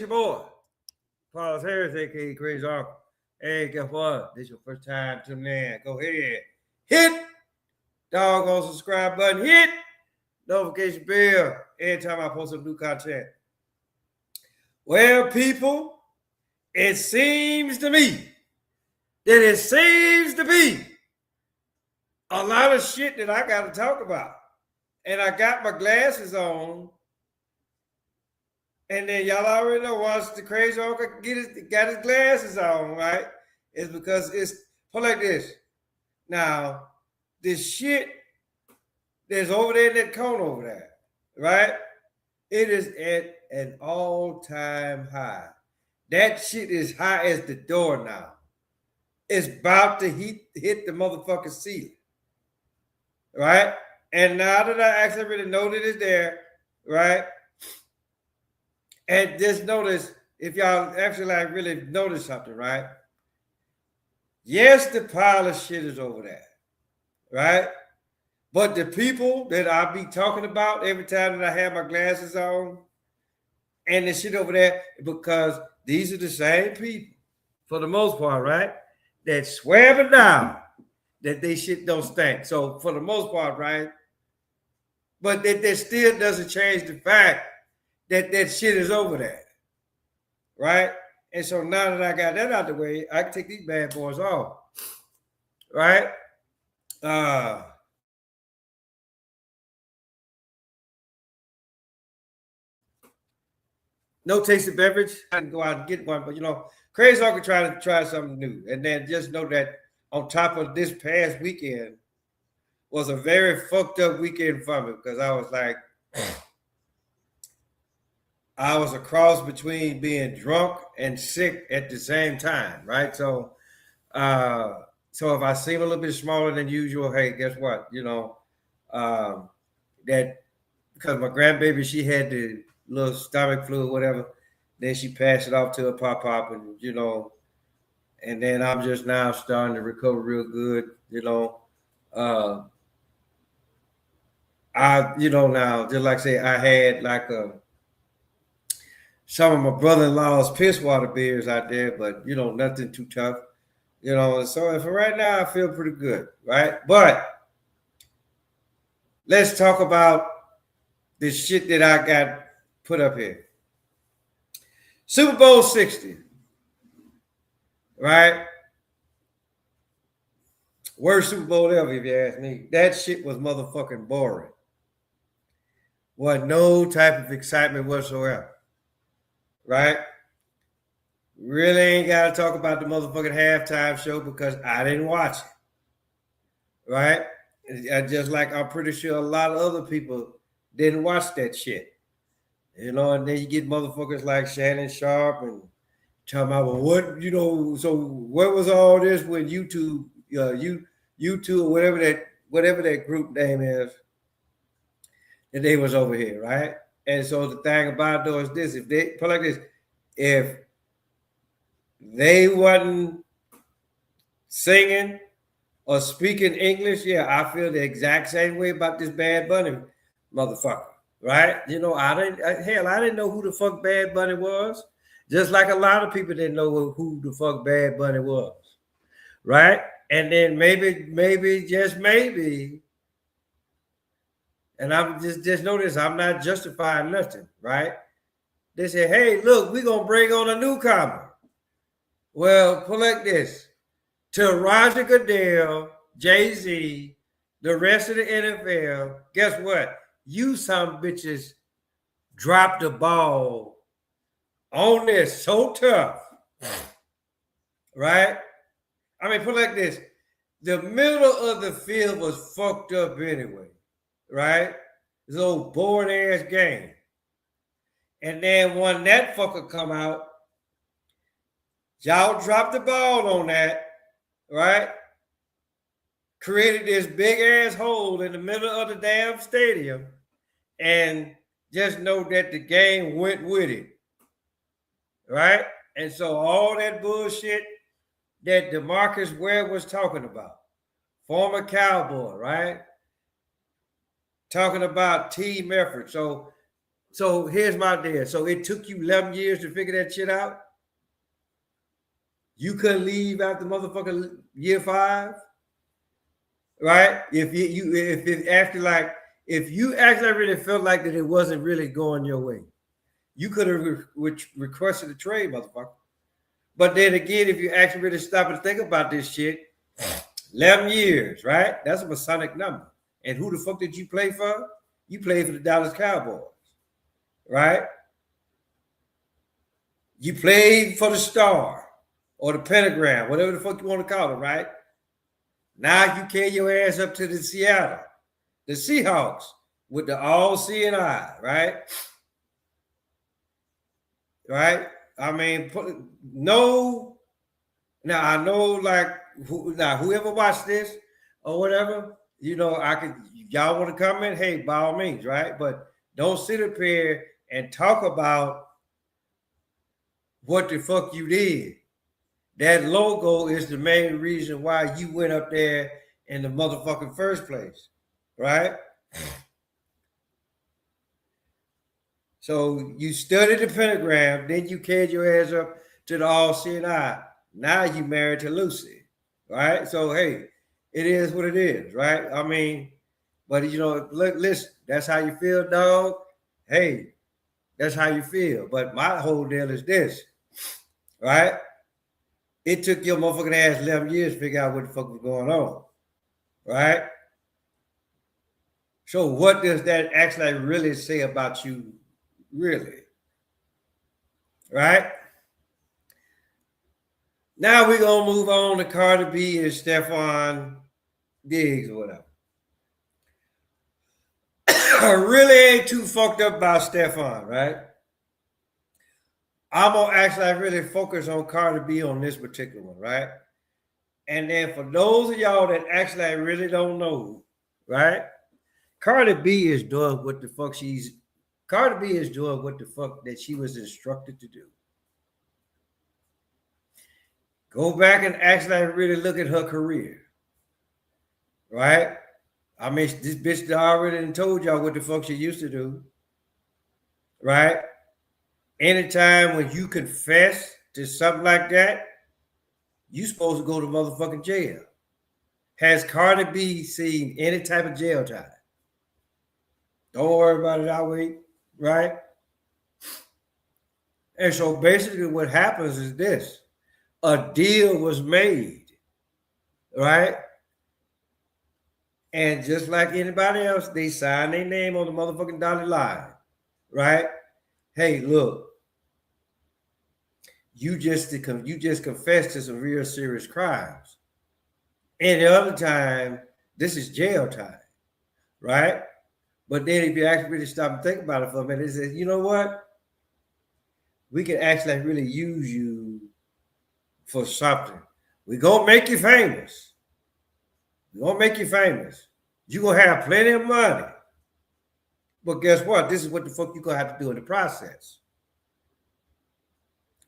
your boy, Paul's Harris, aka Crazy Uncle. Hey, guess what? This is your first time tuning in. Go ahead, hit doggone subscribe button, hit notification bell anytime I post some new content. Well, people, it seems to me that it seems to be a lot of shit that I got to talk about. And I got my glasses on. And then y'all already know once the Crazy Uncle got his glasses on, right? It's because it's put like this. Now, this shit that's over there in that cone over there, right? It is at an all-time high. That shit is high as the door now. It's about to hit the motherfucking ceiling, right? And now that I actually really know that it's there, right? And just notice, if y'all actually like really notice something, right? Yes, the pile of shit is over there, right? But the people that I be talking about every time that I have my glasses on and the shit over there, because these are the same people, for the most part, right? That swear it down that they shit don't stink. So for the most part, right? But that still doesn't change the fact that shit is over there, right? And so now that I got that out the way, I can take these bad boys off, right? No tasted beverage. I can go out and get one, but Crazy Uncle trying to try something new. And then just know that on top of this past weekend was a very fucked up weekend for me because I was like, I was a cross between being drunk and sick at the same time, right? So if I seem a little bit smaller than usual, hey, guess what? That because my grandbaby, she had the little stomach flu or whatever, then she passed it off to her pop, and and then I'm just now starting to recover real good, now just like I say, I had like some of my brother-in-law's piss water beers out there, but nothing too tough, so for right now I feel pretty good, right? But let's talk about this shit that I got put up here. Super Bowl 60, right? Worst Super Bowl ever, if you ask me. That shit was motherfucking boring. Was no type of excitement whatsoever, right? Really ain't got to talk about the motherfucking halftime show because I didn't watch it, right? And just like I'm pretty sure a lot of other people didn't watch that shit. And then you get motherfuckers like Shannon Sharp and talking about, well, what, so what was all this when YouTube, YouTube or whatever that group name is, that they was over here, right? And so the thing about it is this, if they put like this, if they wasn't singing or speaking English, yeah, I feel the exact same way about this Bad Bunny motherfucker. Right? I didn't know who the fuck Bad Bunny was. Just like a lot of people didn't know who the fuck Bad Bunny was. Right? And then maybe, just maybe, and I'm just notice I'm not justifying nothing, right? They say, hey, look, we're gonna bring on a newcomer. Well, put like this. To Roger Goodell, Jay-Z, the rest of the NFL, guess what? You some bitches dropped the ball on this so tough, right? I mean, put it like this. The middle of the field was fucked up anyway, right? This old boring-ass game. And then when that fucker come out, y'all dropped the ball on that, right? Created this big-ass hole in the middle of the damn stadium. And just know that the game went with it, right? And so all that bullshit that Demarcus Ware was talking about, former Cowboy, right? Talking about team effort. So So here's my deal. So it took you 11 years to figure that shit out. You couldn't leave after motherfucking year 5, right? If you actually really felt like that it wasn't really going your way, you could have requested a trade, motherfucker. But then again, if you actually really stop and think about this shit, 11 years, right? That's a Masonic number. And who the fuck did you play for? You played for the Dallas Cowboys, right? You played for the Star or the Pentagram, whatever the fuck you want to call it, right? Now you carry your ass up to the Seattle, the Seahawks with the all-seeing eye, right? Right? I mean, no. Now I know, like, whoever watched this or whatever, I could. Y'all want to comment? Hey, by all means, right? But don't sit up here and talk about what the fuck you did. That logo is the main reason why you went up there in the motherfucking first place, right? So you studied the pentagram, then you carried your ass up to the all-seeing eye. Now you married to Lucy, right? So hey, it is what it is, right? I mean, but look, listen, that's how you feel, dog. Hey, that's how you feel. But my whole deal is this, right? It took your motherfucking ass 11 years to figure out what the fuck was going on, right? So what does that actually really say about you, really? Right? Now we're going to move on to Cardi B and Stephon Diggs or whatever. I really ain't too fucked up about Stephon, right? I'm going to actually really focus on Cardi B on this particular one, right? And then for those of y'all that actually really don't know, right? Cardi B is doing what the fuck that she was instructed to do. Go back and actually really look at her career, right? I mean, this bitch already told y'all what the fuck she used to do, right? Anytime when you confess to something like that, you supposed to go to motherfucking jail. Has Cardi B seen any type of jail time? Don't worry about it, I'll wait, right? And so basically what happens is this. A deal was made, right? And just like anybody else, they sign their name on the motherfucking dotted line, right? Hey, look, you just confessed to some real serious crimes. And the other time, this is jail time, right? But then if you actually really stop and think about it for a minute, it says, you know what? We can actually really use you for something. We're going to make you famous. We're going to make you famous. You're going to have plenty of money. But guess what? This is what the fuck you're going to have to do in the process.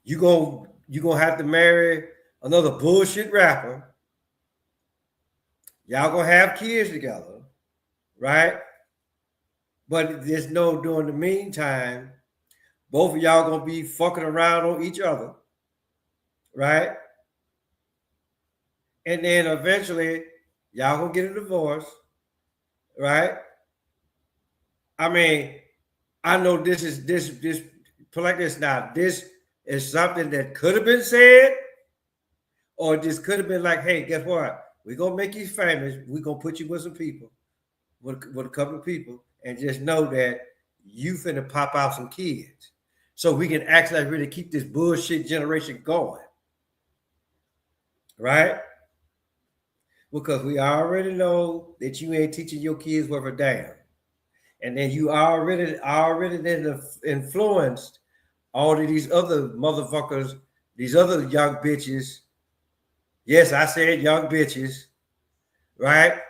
You're going to have to marry another bullshit rapper. Y'all going to have kids together, right? But there's no, during the meantime, both of y'all going to be fucking around on each other, right? And then eventually, y'all going to get a divorce, right? I mean, I know this put like this now. This is something that could have been said, or this could have been like, hey, guess what? We're going to make you famous. We're going to put you with some people, with a couple of people, and just know that you finna pop out some kids. So we can actually really keep this bullshit generation going. Right? Because we already know that you ain't teaching your kids worth a damn. And then you already then influenced all of these other motherfuckers, these other young bitches. Yes, I said young bitches, right?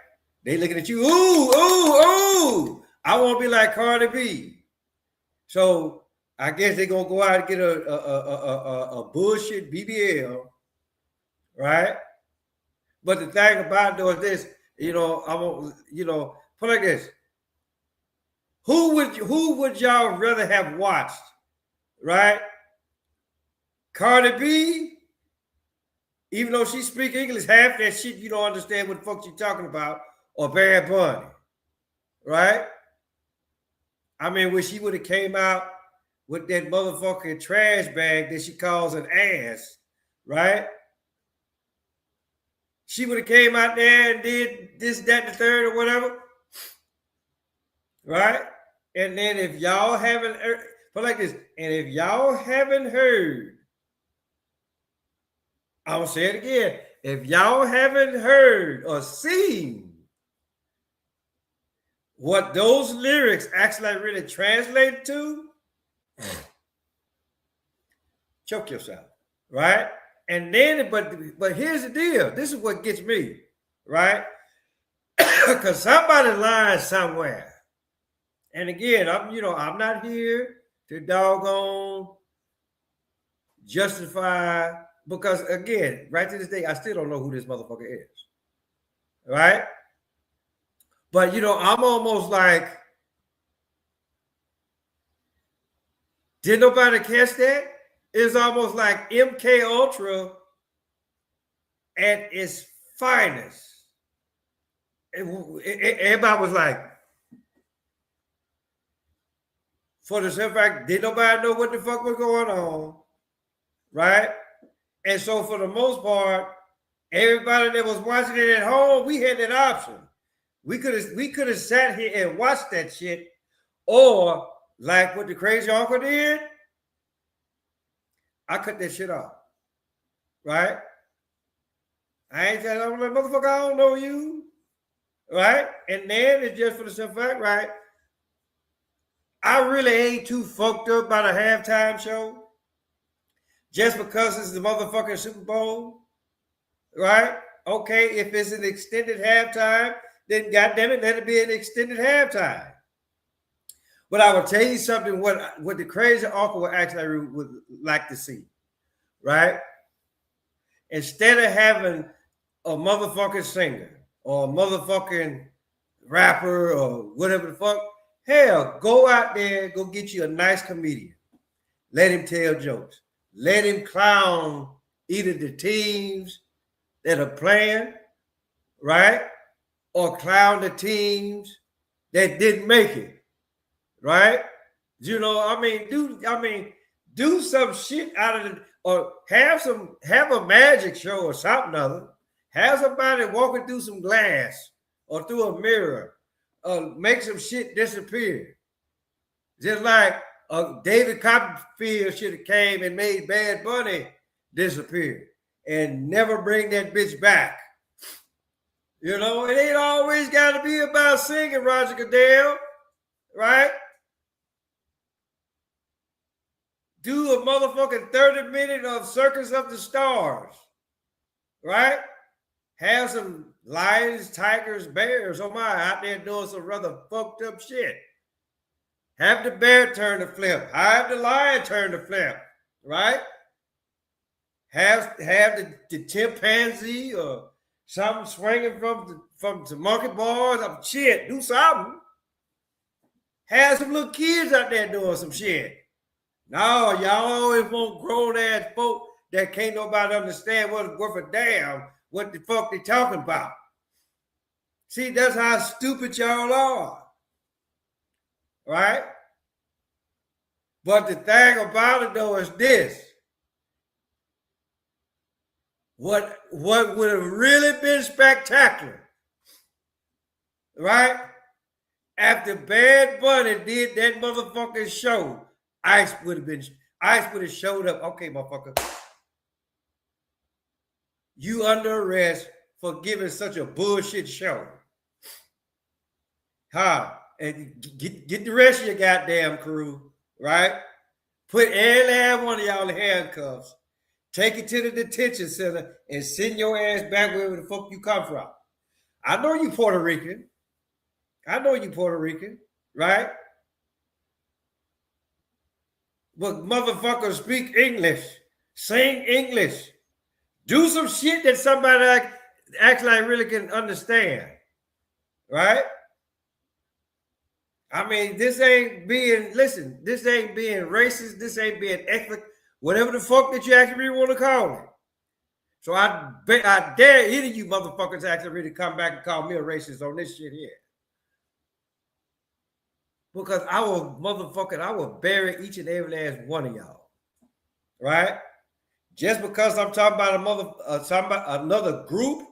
They looking at you, ooh. I want to be like Cardi B. So I guess they're gonna go out and get a bullshit BBL, right? But the thing about it though is this, I won't, put like this. Who would y'all rather have watched, right? Cardi B, even though she speak English, half that shit you don't understand what the fuck she talking about, or Bad Bunny, right? I mean, when she would have came out with that motherfucking trash bag that she calls an ass, right? She would have came out there and did this, that, and the third, or whatever, right? And then if y'all haven't heard, but like this, and if y'all haven't heard, I'm gonna say it again. If y'all haven't heard or seen what those lyrics actually really translate to, choke yourself, right? And then, but here's the deal. This is what gets me, right? Because somebody lying somewhere. And again, I'm not here to doggone justify, because again, right to this day, I still don't know who this motherfucker is. Right? But I'm almost like, did nobody catch that? It's almost like MK Ultra at its finest. Everybody was like, for the simple fact, did nobody know what the fuck was going on, right? And so for the most part, everybody that was watching it at home, we had that option. We could have sat here and watched that shit, or like what the crazy uncle did, I cut that shit off, right? I ain't telling them, like, motherfucker, I don't know you, right? And then it's just for the simple fact, right? I really ain't too fucked up by the halftime show just because it's the motherfucking Super Bowl, right? Okay, if it's an extended halftime, then goddamn it, let it be an extended halftime. But I will tell you something, what the crazy uncle would actually would like to see, right? Instead of having a motherfucking singer or a motherfucking rapper or whatever the fuck, hell, go out there, go get you a nice comedian. Let him tell jokes. Let him clown either the teams that are playing, right? Or clown the teams that didn't make it, right? Do some shit out of it, or have a magic show or something other. Have somebody walking through some glass or through a mirror, make some shit disappear. Just like David Copperfield should have came and made Bad Bunny disappear and never bring that bitch back. It ain't always got to be about singing, Roger Goodell, right? Do a motherfucking 30-minute of Circus of the Stars, right? Have some lions, tigers, bears, out there doing some rather fucked up shit. Have the bear turn the flip. Have the lion turn the flip, right? Have the chimpanzee or something swinging from the monkey bars. Shit, do something. Have some little kids out there doing some shit. No, y'all always want grown-ass folk that can't nobody understand what's worth a damn what the fuck they talking about. See, that's how stupid y'all are. Right? But the thing about it, though, is this. What would have really been spectacular, right? After Bad Bunny did that motherfucking show, Ice would have showed up. Okay, motherfucker. You under arrest for giving such a bullshit show. And get the rest of your goddamn crew, right? Put every last one of y'all in handcuffs. Take it to the detention center and send your ass back wherever the fuck you come from. I know you Puerto Rican. Right? But motherfuckers speak English. Sing English. Do some shit that somebody actually really can understand. Right? I mean, this ain't being, listen, this ain't being racist. This ain't being ethnic, whatever the fuck that you actually really want to call it. So I dare any of you motherfuckers actually really come back and call me a racist on this shit here. Because I will bury each and every last one of y'all. Right? Just because I'm talking about another group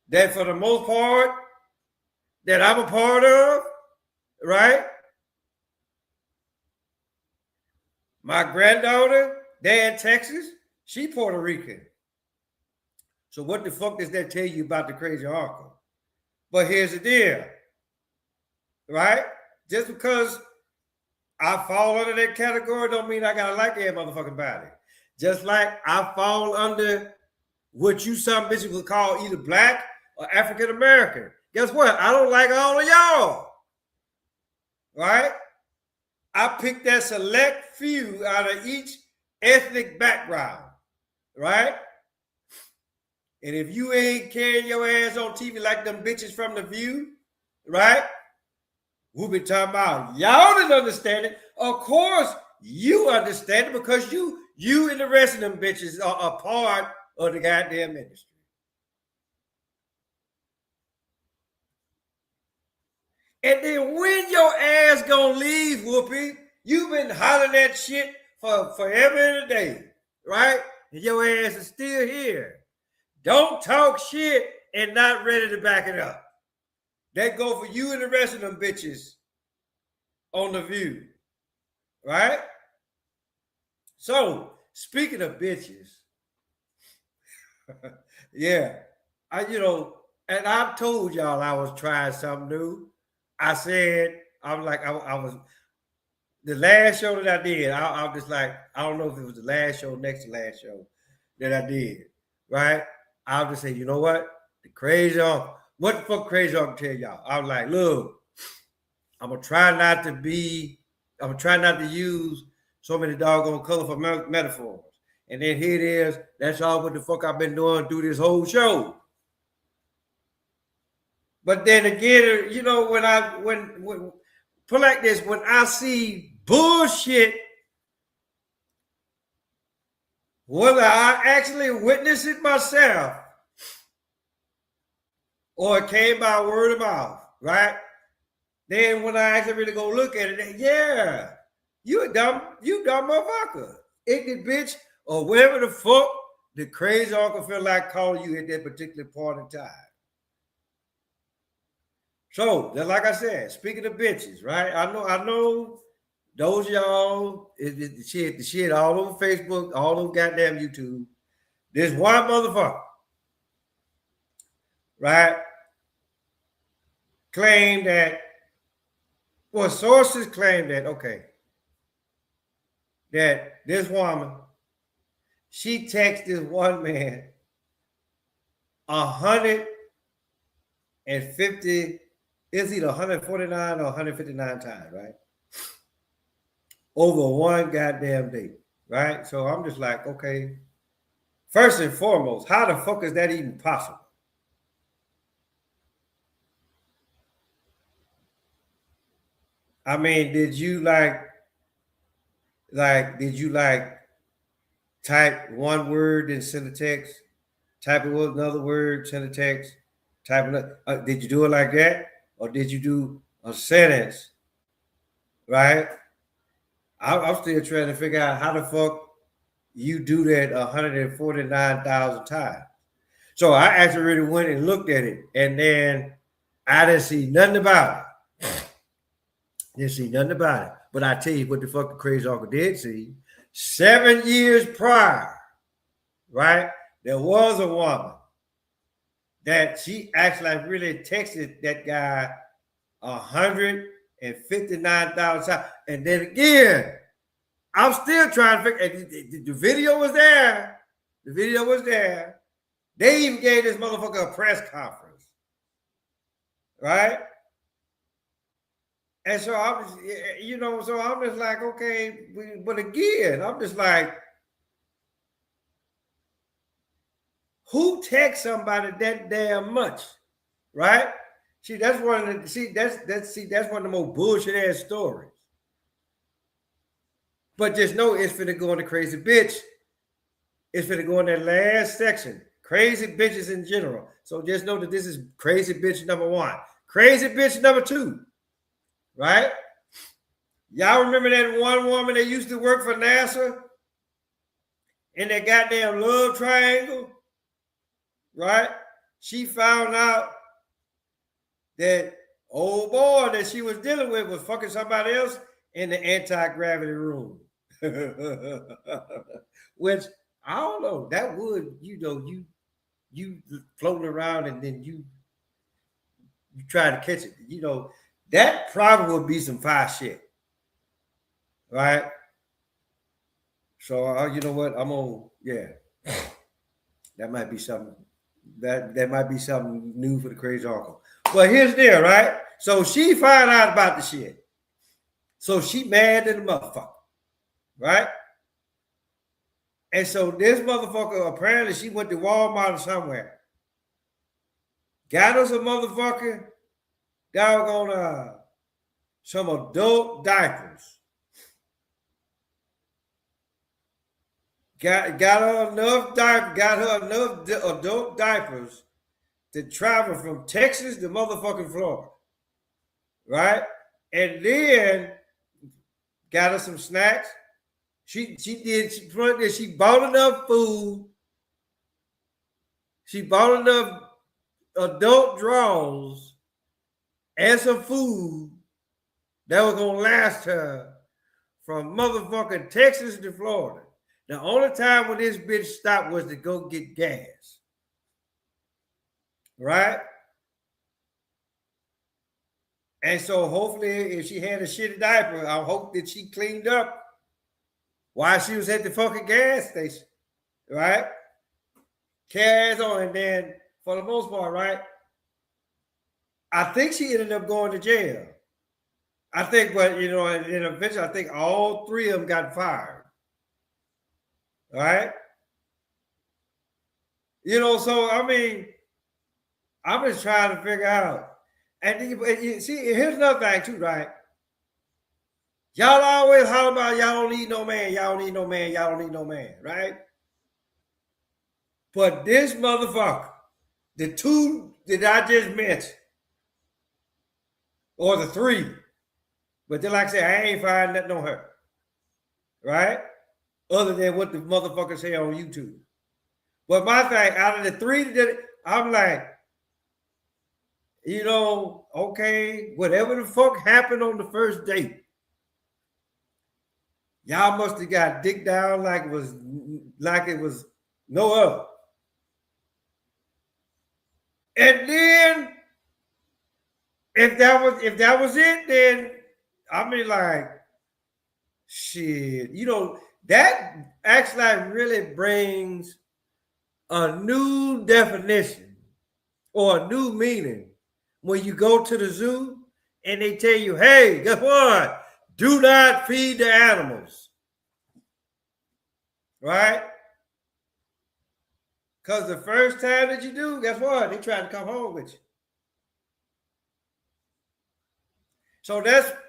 that for the most part that I'm a part of, right? My granddaughter, they're in Texas, she Puerto Rican. So what the fuck does that tell you about the crazy uncle? But here's the deal, right? Just because I fall under that category don't mean I gotta like every motherfucking body. Just like I fall under what you some bitches would call either black or African American. Guess what? I don't like all of y'all. Right? I picked that select few out of each ethnic background. Right? And if you ain't carrying your ass on TV like them bitches from The View, right? We'll be talking about y'all didn't understand it. Of course, you understand it because you and the rest of them bitches are a part of the goddamn industry. And then when your ass gonna leave, Whoopi, you've been hollering that shit for forever and a day, right? And your ass is still here. Don't talk shit and not ready to back it up. That go for you and the rest of them bitches on The View, right? So, speaking of bitches, yeah, and I've told y'all I was trying something new. I said, I was the last show that I did. I was just like, I don't know if it was the last show, next to last show that I did, right? I'll just say, you know what? The crazy uncle. What the fuck crazy uncle tell y'all? I was like, look, I'm gonna try not to use so many doggone colorful metaphors. And then here it is. That's all what the fuck I've been doing through this whole show. But then again, when put like this, when I see bullshit, whether I actually witnessed it myself or it came by word of mouth, right? Then when I actually really go look at it, yeah, you dumb motherfucker, ignorant bitch, or whatever the fuck the crazy uncle feel like calling you at that particular point in time. So, like I said, speaking of bitches, right? I know those y'all, the shit all over Facebook, all over goddamn YouTube. There's one motherfucker, right? Claim that, well, sources claim that, okay, that this woman, she texted one man 150, it's either 149 or 159 times, right? Over one goddamn day, right? So I'm just like, okay, first and foremost, how the fuck is that even possible? I mean, did you type one word and send a text, type another word, send a text, type another? Did you do it like that? Or did you do a sentence, right? I'm still trying to figure out how the fuck you do that 149,000 times. So I actually really went and looked at it, and then I didn't see nothing about it. Didn't see nothing about it. But I tell you what the fuck the crazy uncle did see. 7 years prior, right, there was a woman that she actually really texted that guy 159,000 times. And then again, I'm still trying to figure. The video was there. The video was there. They even gave this motherfucker a press conference, right? And so I was, so I'm just like, okay, but again, I'm just like, who texts somebody that damn much, right? See, that's one of the that's one of the most bullshit ass stories. But just know it's finna go on the crazy bitch. It's finna go in that last section. Crazy bitches in general. So just know that this is crazy bitch number 1. Crazy bitch number 2. Right? Y'all remember that one woman that used to work for NASA in that goddamn love triangle? Right? She found out that old boy that she was dealing with was fucking somebody else in the anti-gravity room. Which I don't know. That would, you floating around and then you try to catch it. That probably would be some fire shit. Right? So you know what? I'm on, yeah. That might be something. That might be something new for the crazy uncle. But here's the deal, right? So she found out about the shit. So she mad at the motherfucker. Right? And so this motherfucker, apparently she went to Walmart or somewhere. Got us a motherfucker doggone some adult diapers. Got her enough adult diapers to travel from Texas to motherfucking Florida. Right? And then got her some snacks. She bought enough food. She bought enough adult drawers and some food that was gonna last her from motherfucking Texas to Florida. The only time when this bitch stopped was to go get gas. Right? And so hopefully if she had a shitty diaper, I hope that she cleaned up while she was at the fucking gas station. Right? Carries on, and then for the most part, right? I think she ended up going to jail. I think, but and then eventually I think all 3 of them got fired. Right? So I mean, I'm just trying to figure out. And you see, here's another thing too, right? Y'all always holler about y'all don't need no man, y'all don't need no man, y'all don't need no man, right? But this motherfucker, the 2 that I just mentioned, or the 3, but then like I said, I ain't find nothing on her, right? Other than what the motherfuckers say on YouTube. But my thing, out of the 3 that I'm like, okay, whatever the fuck happened on the first date, y'all must have got dick down like it was no other. And then if that was it, then I mean, like, shit, that actually really brings a new definition or a new meaning when you go to the zoo and they tell you, hey, guess what? Do not feed the animals. Right? Because the first time that you do, guess what? They try to come home with you.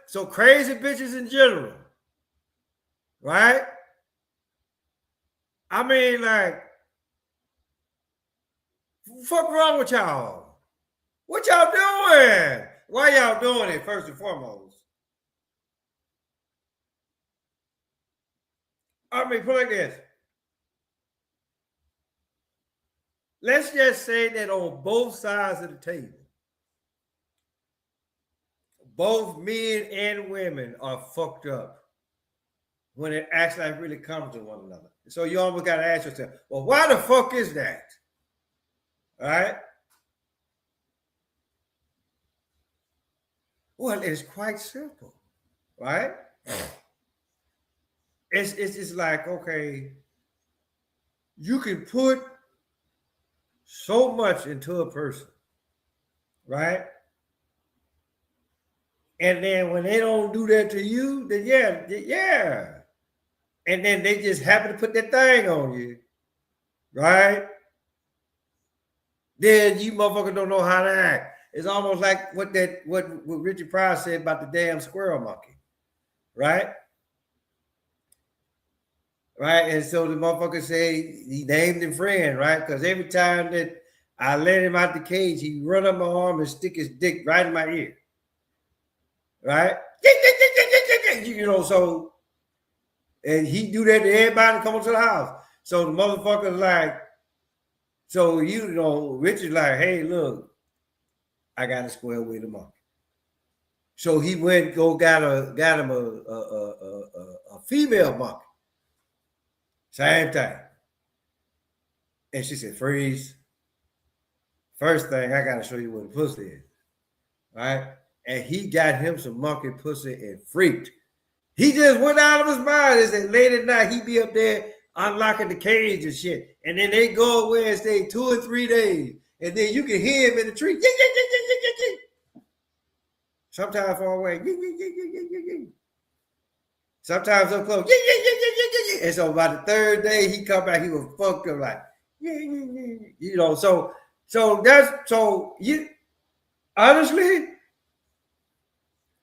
So crazy bitches in general. Right? I mean, like, fuck wrong with y'all? What y'all doing? Why y'all doing it, first and foremost? I mean, put it like this. Let's just say that on both sides of the table, both men and women are fucked up when it actually really comes to one another. So you almost got to ask yourself, well, why the fuck is that? All right? Well, it's quite simple, right? It's like, okay, you can put so much into a person, right? And then when they don't do that to you, then yeah. And then they just happen to put that thing on you, right? Then you motherfuckers don't know how to act. It's almost like what Richard Pryor said about the damn squirrel monkey, right? Right, and so the motherfucker say he named him friend, right? Because every time that I let him out the cage, he run up my arm and stick his dick right in my ear, right? You know, so and he do that to everybody that comes to the house. So the motherfucker's like, so you know, Richard's like, hey, look, I got a square with the monkey. So he went got him a female monkey. Same thing. And she said, freeze. First thing, I gotta show you what a pussy is. Right? And he got him some monkey pussy and freaked. He just went out of his mind and said late at night he be up there unlocking the cage and shit. And then they go away and stay 2 or 3 days. And then you can hear him in the tree. Sometimes far away. Sometimes up close. And so by the 3rd day, he come back, he was fucked up like, you know, so you honestly,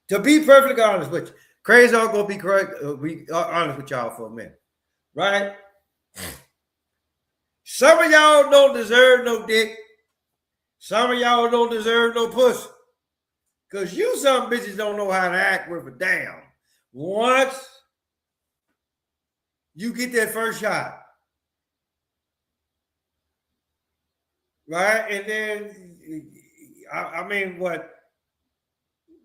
to be perfectly honest with you, crazy, I'm gonna be correct, be honest with y'all for a minute, right? Some of y'all don't deserve no dick. Some of y'all don't deserve no pussy. Because you some bitches don't know how to act worth a damn. Once you get that first shot, right? And then, I mean, what?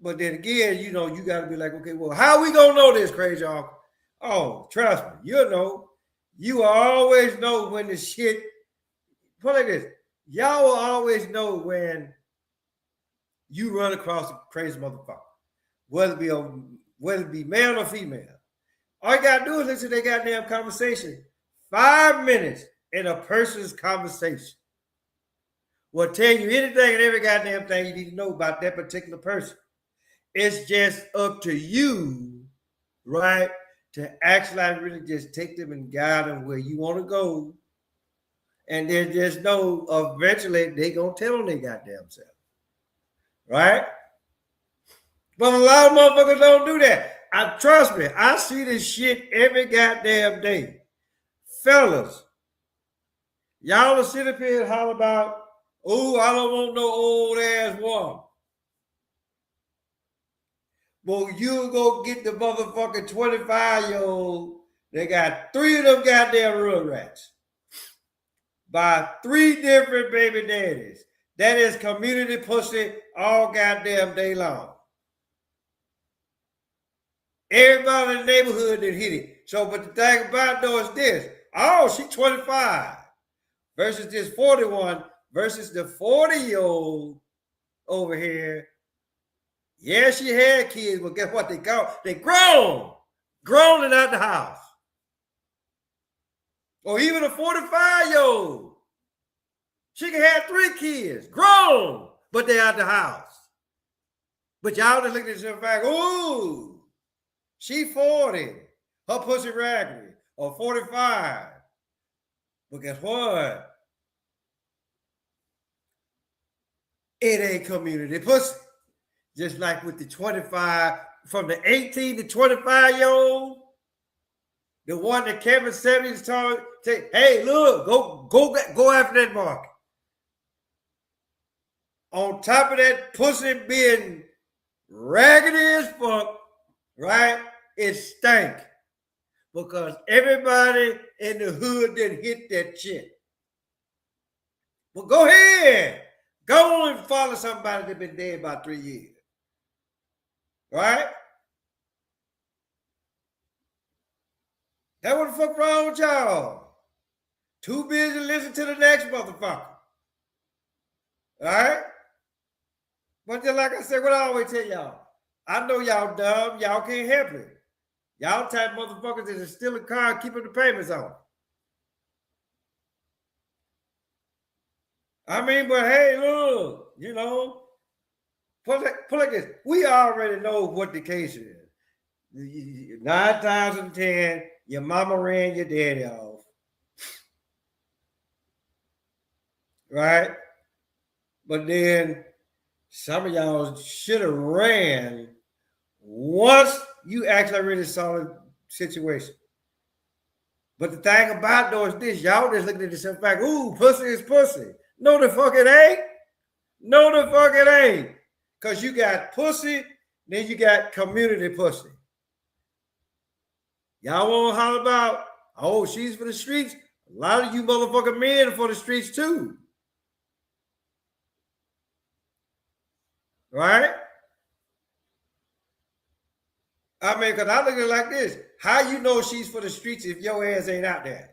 But then again, you know, you got to be like, okay, well, how we going to know this, crazy uncle? Oh, trust me, you know. You always know when the shit, put like this, y'all will always know when you run across a crazy motherfucker, whether it be male or female. All you gotta do is listen to their goddamn conversation. 5 minutes in a person's conversation will tell you anything and every goddamn thing you need to know about that particular person. It's just up to you, right, to actually really just take them and guide them where you want to go. And then just know eventually they gonna tell them they goddamn self. Right? But a lot of motherfuckers don't do that. Trust me, I see this shit every goddamn day. Fellas, y'all will sit up here and holler about, oh, I don't want no old ass woman. Well, you go get the motherfucking 25-year-old. They got 3 of them goddamn rugrats by 3 different baby daddies. That is community pussy all goddamn day long. Everybody in the neighborhood that hit it. So, but the thing about though is this. Oh, she's 25 versus this 41 versus the 40-year-old over here. Yeah, she had kids, but guess what they go? They grown and out the house. Or even a 45-year-old. She can have 3 kids, grown, but they out the house. But y'all just look at yourself back, ooh, she 40, her pussy raggedy, or 45. But guess what? It ain't community pussy. Just like with the 25, from the 18 to 25-year-old, the one that Kevin Samuels told, hey, look, go after that market. On top of that pussy being raggedy as fuck, right? It stank. Because everybody in the hood didn't hit that shit. Well, go ahead. Go on and follow somebody that's been dead about 3 years. Right? That what the fuck wrong with y'all? Too busy listening to the next motherfucker. Alright? But just like I said, what I always tell y'all, I know y'all dumb, y'all can't help it. Y'all type motherfuckers that is still in car and keeping the payments on. I mean, but hey, look, you know, put like this. We already know what the case is. 9 times out of 10, your mama ran your daddy off. Right? But then Some of y'all should have ran once you actually really saw the situation. But the thing about though is this, y'all just looking at this and fact, ooh, pussy is pussy. No, the fuck it ain't. No, the fuck it ain't. Because you got pussy, then you got community pussy. Y'all want to holler about, oh, she's for the streets. A lot of you motherfucking men are for the streets too. Right? I mean, because I look at it like this. How you know she's for the streets if your ass ain't out there?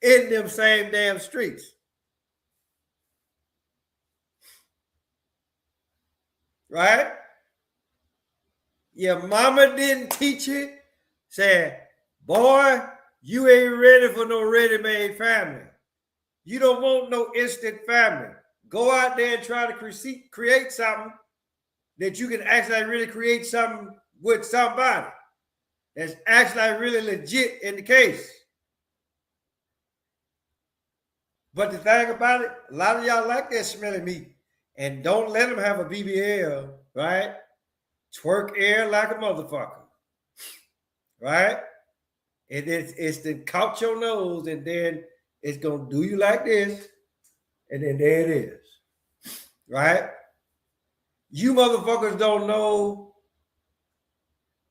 In them same damn streets. Right? Your mama didn't teach it. Said, boy, you ain't ready for no ready-made family. You don't want no instant family. Go out there and try to create something that you can actually really create something with somebody that's actually really legit in the case. But the thing about it, a lot of y'all like that smelly meat. And don't let them have a BBL, right? Twerk air like a motherfucker. Right? And it's to couch your nose, and then it's gonna do you like this, and then there it is. Right? You motherfuckers don't know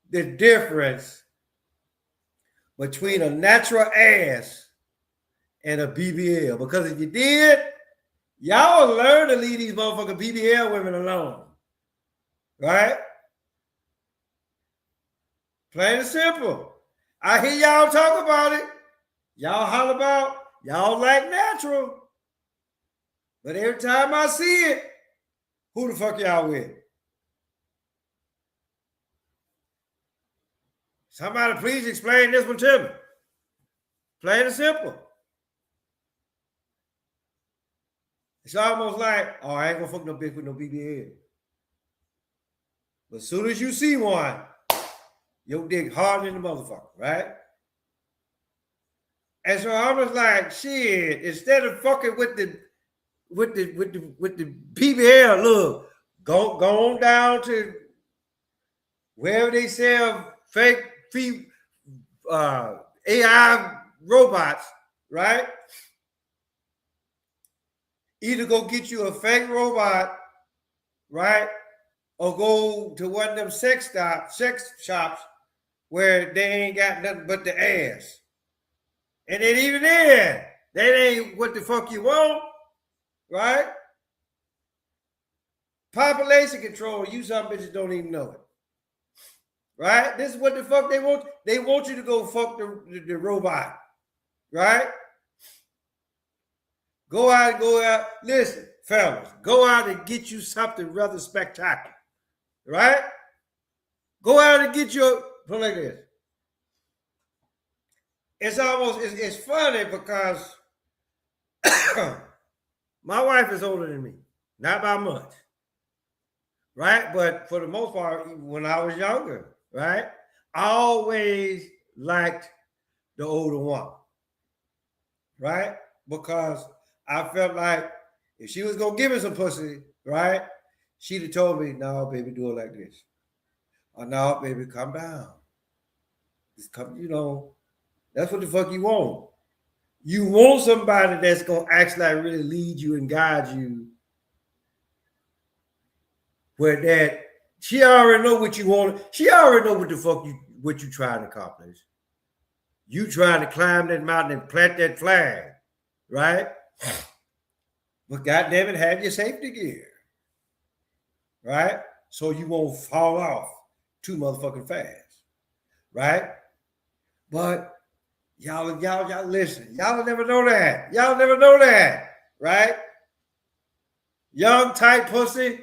the difference between a natural ass and a BBL. Because if you did, y'all will learn to leave these motherfucking BBL women alone. Right? Plain and simple. I hear y'all talk about it. Y'all holler about, y'all like natural. But every time I see it, who the fuck y'all with? Somebody please explain this one to me. Plain and simple. It's almost like, oh, I ain't gonna fuck no bitch with no BBL. But as soon as you see one, your dick harder than the motherfucker, right? And so I was like, shit, instead of fucking with the BBL, look, go on down to wherever they sell fake AI robots, right? Either go get you a fake robot, right? Or go to one of them sex shops where they ain't got nothing but the ass. And then even then, that ain't what the fuck you want, right? Population control, you some bitches don't even know it. Right? This is what the fuck they want. They want you to go fuck the robot. Right? Go out. Listen, fellas, go out and get you something rather spectacular. Right? Go out and get your, put like this. It's funny because my wife is older than me. Not by much. Right? But for the most part, when I was younger, right? I always liked the older one. Right? Because I felt like if she was gonna give me some pussy, right? She'd have told me, no, baby, do it like this. Or no, baby, calm down. Just come, that's what the fuck you want. You want somebody that's gonna actually really lead you and guide you. Where that she already know what you want. She already know what the fuck what you trying to accomplish. You trying to climb that mountain and plant that flag, right? But goddamn it, have your safety gear, right? So you won't fall off too motherfucking fast, right? But y'all listen. Y'all never know that. Y'all never know that, right? Young tight pussy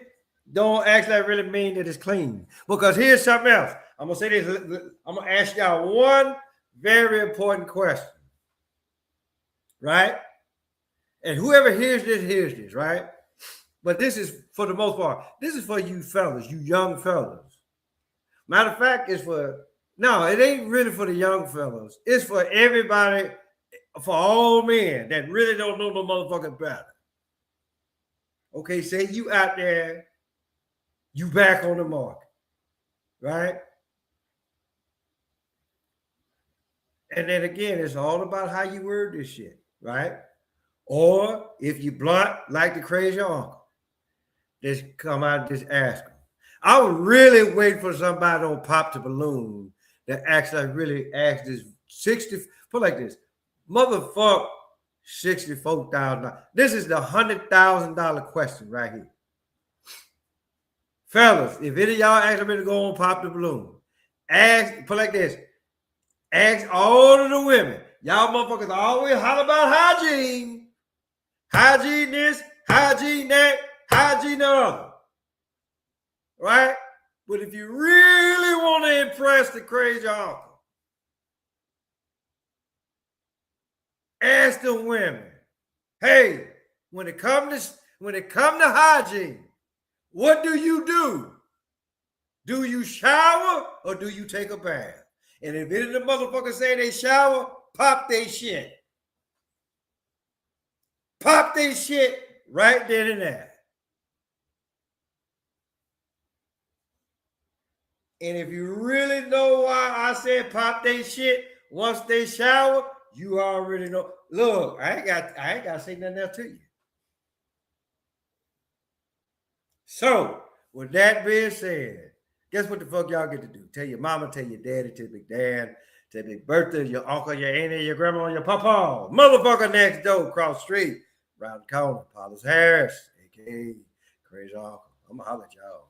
don't actually really mean that it's clean. Because here's something else. I'm gonna say this. I'm gonna ask y'all one very important question, right? And whoever hears this, right? But this is for the most part. This is for you fellas, you young fellas. Matter of fact, it ain't really for the young fellas. It's for everybody, for all men that really don't know no motherfucking better. Okay, say you out there You back on the market, right? And then again, it's all about how you word this shit, right? Or if you blunt like the crazy uncle, just come out and just ask them. I was really waiting for somebody on Pop the Balloon that actually really asked this 60, put like this, motherfucker, $64,000. This is the $100,000 question right here. Fellas, if any of y'all actually ready to go on Pop the Balloon, ask, put like this, ask all of the women. Y'all motherfuckers always holler about hygiene. Hygiene this, hygiene that, hygiene the other. Right? But if you really want to impress the crazy uncle, ask the women, hey, when it comes to hygiene, what do you do? Do you shower or do you take a bath? And if any of the motherfuckers say they shower, pop they shit. Pop they shit right then and there. And if you really know why I said pop they shit once they shower, you already know. Look, I ain't got to say nothing else to you. So, with that being said, guess what the fuck y'all get to do? Tell your mama, tell your daddy, tell Big Dan, tell Big Bertha, your uncle, your auntie, your grandma, your papa, motherfucker next door, cross street, round the corner, Paulus Harris, aka Crazy Uncle. I'm gonna holler at y'all.